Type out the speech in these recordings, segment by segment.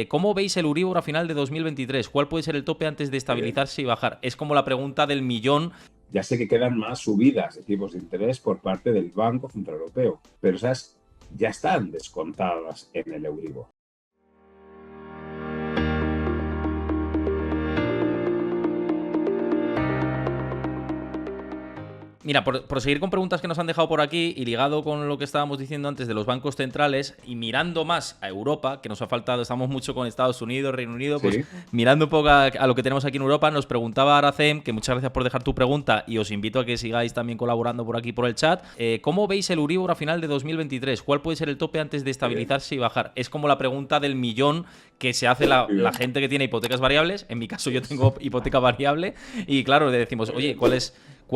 ¿Cómo veis el Euribor a final de 2023? ¿Cuál puede ser el tope antes de estabilizarse y bajar? Es como la pregunta del millón. Ya sé que quedan más subidas de tipos de interés por parte del Banco Central Europeo, pero esas ya están descontadas en el Euribor. Mira, por seguir con preguntas que nos han dejado por aquí y ligado con lo que estábamos diciendo antes de los bancos centrales y mirando más a Europa, que nos ha faltado, estamos mucho con Estados Unidos, Reino Unido, pues Sí. mirando un poco a lo que tenemos aquí en Europa, nos preguntaba Aracem, que muchas gracias por dejar tu pregunta y os invito a que sigáis también colaborando por aquí por el chat. ¿Cómo veis el Euribor a final de 2023? ¿Cuál puede ser el tope antes de estabilizarse y bajar? Es como la pregunta del millón que se hace la gente que tiene hipotecas variables. En mi caso yo tengo hipoteca variable y claro, le decimos, oye, ¿cuál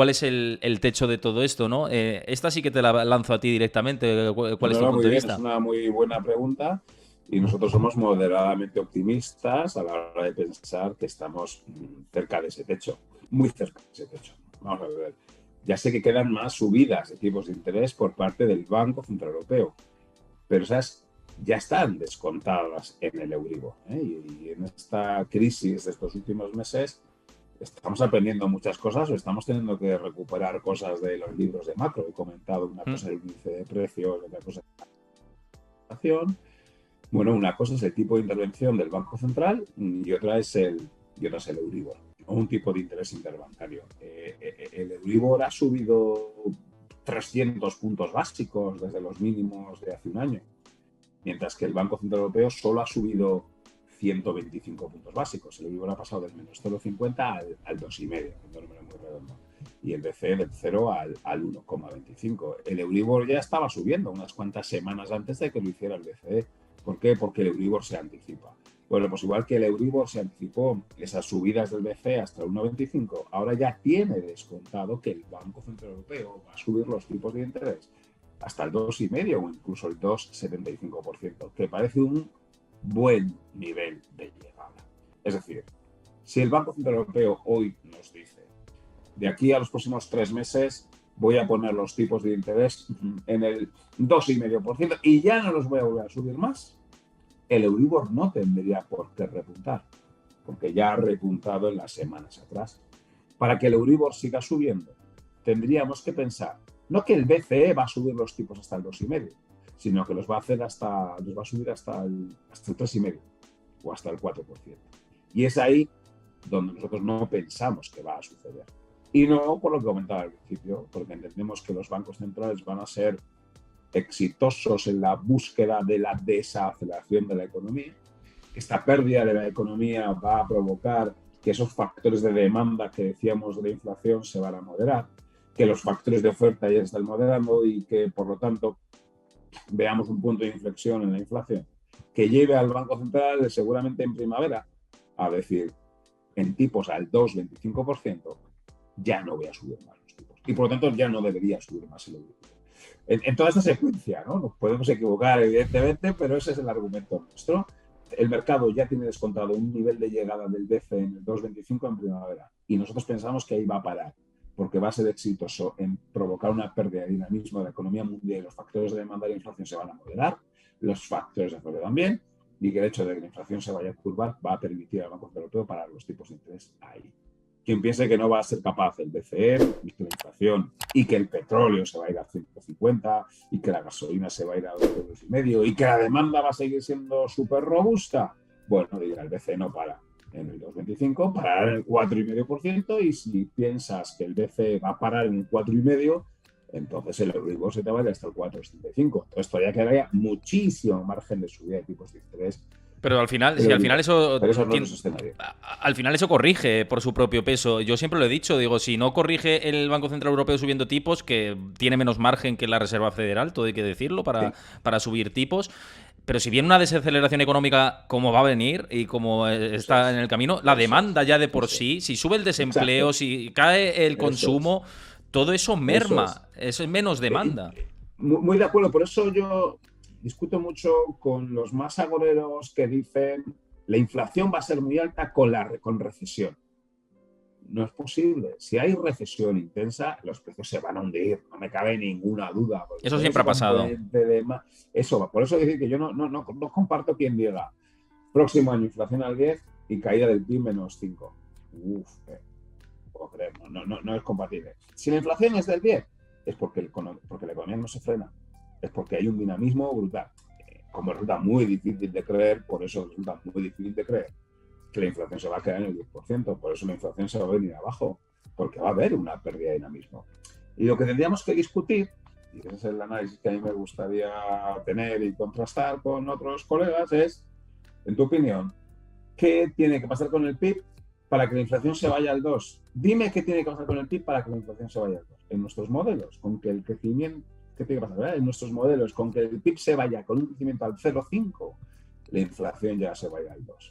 es el techo de todo esto, ¿no? Esta sí que te la lanzo a ti directamente. ¿Cuál es No, tu no, punto muy de bien, es vista? una muy buena pregunta y nosotros somos moderadamente optimistas a la hora de pensar que estamos cerca de ese techo, muy cerca de ese techo. Vamos a ver, ya sé que quedan más subidas de tipos de interés por parte del Banco Central Europeo, pero esas ya están descontadas en el Euribor, ¿eh? Y en esta crisis de estos últimos meses estamos aprendiendo muchas cosas o estamos teniendo que recuperar cosas de los libros de macro. He comentado una cosa el índice de precios, otra cosa la inflación. Bueno, una cosa es el tipo de intervención del Banco Central y otra es el Euribor, o un tipo de interés interbancario. El Euribor ha subido 300 puntos básicos desde los mínimos de hace un año, mientras que el Banco Central Europeo solo ha subido 125 puntos básicos. El Euribor ha pasado del menos 0,50 al 2,5, un número muy redondo. Y el BCE del 0 al 1,25. El Euribor ya estaba subiendo unas cuantas semanas antes de que lo hiciera el BCE. ¿Por qué? Porque el Euribor se anticipa. Bueno, pues igual que el Euribor se anticipó esas subidas del BCE hasta el 1,25, ahora ya tiene descontado que el Banco Central Europeo va a subir los tipos de interés hasta el 2,5 o incluso el 2,75%, que parece un buen nivel de llegada. Es decir, si el Banco Central Europeo hoy nos dice, de aquí a los próximos 3 meses voy a poner los tipos de interés en el 2,5% y ya no los voy a volver a subir más, el Euribor no tendría por qué repuntar, porque ya ha repuntado en las semanas atrás. Para que el Euribor siga subiendo, tendríamos que pensar, no que el BCE va a subir los tipos hasta el 2,5, sino que los va a subir hasta el 3,5 o hasta el 4%. Y es ahí donde nosotros no pensamos que va a suceder. Y no por lo que comentaba al principio, porque entendemos que los bancos centrales van a ser exitosos en la búsqueda de la desaceleración de la economía. Esta pérdida de la economía va a provocar que esos factores de demanda que decíamos de la inflación se van a moderar, que los factores de oferta ya están moderando y que, por lo tanto, veamos un punto de inflexión en la inflación, que lleve al Banco Central seguramente en primavera a decir, en tipos al 2,25%, ya no voy a subir más los tipos. Y por lo tanto ya no debería subir más el euro. En toda esta secuencia, ¿no? Nos podemos equivocar, evidentemente, pero ese es el argumento nuestro. El mercado ya tiene descontado un nivel de llegada del BCE en el 2,25 en primavera y nosotros pensamos que ahí va a parar porque va a ser exitoso en provocar una pérdida de dinamismo de la economía mundial y los factores de demanda y la inflación se van a moderar, los factores de oferta también, y que el hecho de que la inflación se vaya a curvar va a permitir al Banco Central Europeo parar los tipos de interés ahí. Quien piense que no va a ser capaz el BCE y que la inflación y que el petróleo se va a ir a 150 y que la gasolina se va a ir a 2,5 y que la demanda va a seguir siendo súper robusta, bueno, dirá el BCE no para en el 2,25, parar en el 4,5% y si piensas que el BCE va a parar en el 4,5%, entonces el Euribor se te va a ir hasta el 4,75. Entonces todavía quedaría muchísimo margen de subida de tipos de interés. Pero al final, El si al final Euribor. eso Pero eso no es tiene, nuestro escenario. al final eso corrige por su propio peso. Yo siempre lo he dicho, digo, si no corrige el Banco Central Europeo subiendo tipos, que tiene menos margen que la Reserva Federal, todo hay que decirlo, Sí, para subir tipos. Pero si viene una desaceleración económica como va a venir y como eso está en es. el camino, la Eso es. demanda ya de por Eso sí, es. si sube el desempleo, Exacto. si cae el Eso es. consumo, todo eso Eso es. merma, eso es menos demanda. Muy de acuerdo. Por eso yo discuto mucho con los más agoreros que dicen la inflación va a ser muy alta con recesión. No es posible. Si hay recesión intensa, los precios se van a hundir, no me cabe ninguna duda, porque Eso todo siempre ese ha pasado. componente de eso va. Por eso decir que yo no comparto quien diga Próximo año inflación al 10 y caída del PIB menos 5. Uf, no es compatible. Si la inflación es del 10, es porque la economía no se frena. Es porque hay un dinamismo brutal. Como resulta muy difícil de creer, por eso resulta muy difícil de creer que la inflación se va a quedar en el 10%. Por eso la inflación se va a venir abajo, porque va a haber una pérdida de dinamismo. Y lo que tendríamos que discutir, y ese es el análisis que a mí me gustaría tener y contrastar con otros colegas, es, en tu opinión, ¿qué tiene que pasar con el PIB para que la inflación se vaya al 2? Dime qué tiene que pasar con el PIB para que la inflación se vaya al 2. En nuestros modelos, con que el crecimiento, ¿qué tiene que pasar? ¿Verdad? En nuestros modelos, con que el PIB se vaya con un crecimiento al 0,5, la inflación ya se vaya al 2.